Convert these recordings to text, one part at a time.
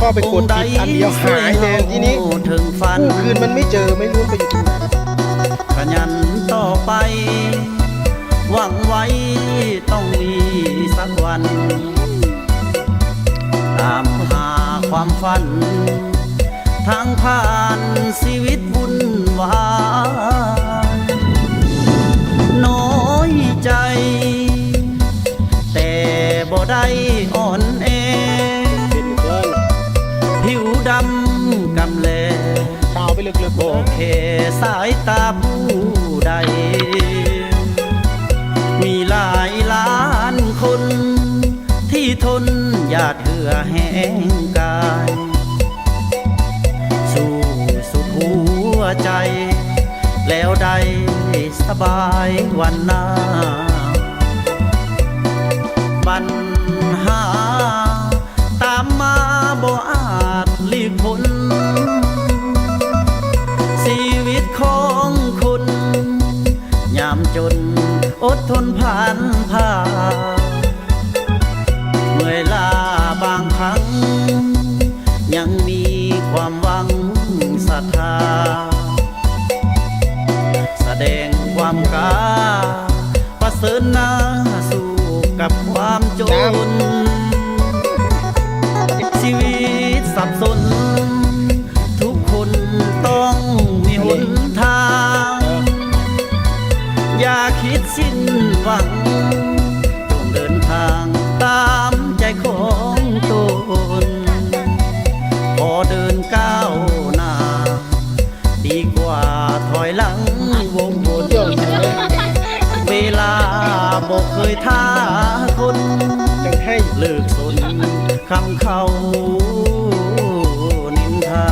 ก็ไปกดผิดอันเดียวหายเลยทีนี้ถึงฝันคืนมันไม่เจอไม่รู้ไปอยู่ตรงไหนขยันต่อไปหวังไว้ต้องมีสักวันตามหาความฝันทางผ่านชีวิตวุ่นวายน้อยใจแต่บ่ได้อ่อนแอผิวดำกำแลข่าวไปลึกๆโบเคสายตาผู้ใดมีหลายล้านคนที่ทนหยาดเหือแห้งกายสู้สุดหัวใจแล้วได้สบายวันหน้าปัญหาตามมาบ่อาจหลีกพ้นชีวิตของคุณยามจนอดทนผ่านผ่าเมื่อยล้าบางครั้งยังมีความหวังศรัทธาแสดงความกล้าประเสริฐหน้าสู้กับความจนชีวิตสับสนทุกคนต้องมีหนทางอย่าคิดสิ้นหวังจงเดินทางตามใจของตนพอเดินก้าวหน้าดีกว่าถอยหลังวงวนเวลาบอกเคยท้าคนจังให้เลิกสนคำเขานินทา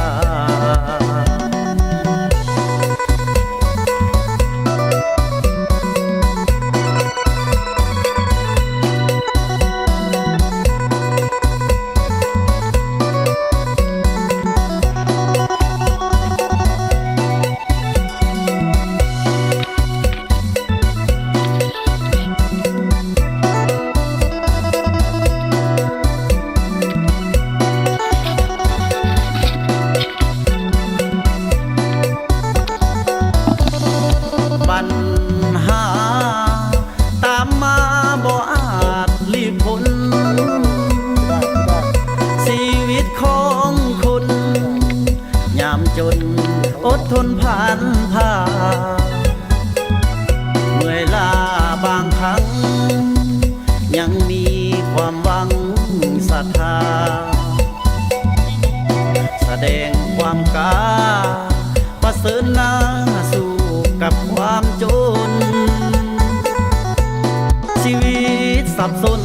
ปัญหาตามมาบ่อาจหลีกพ้นชีวิตของคนยามจนอดทนผ่านผ่าเมื่อยล้าบางครั้งยังมีความหวังศรัทธาแสดงความกล้าประเสริฐหน้าสู้กับความจนชีวิตสับสน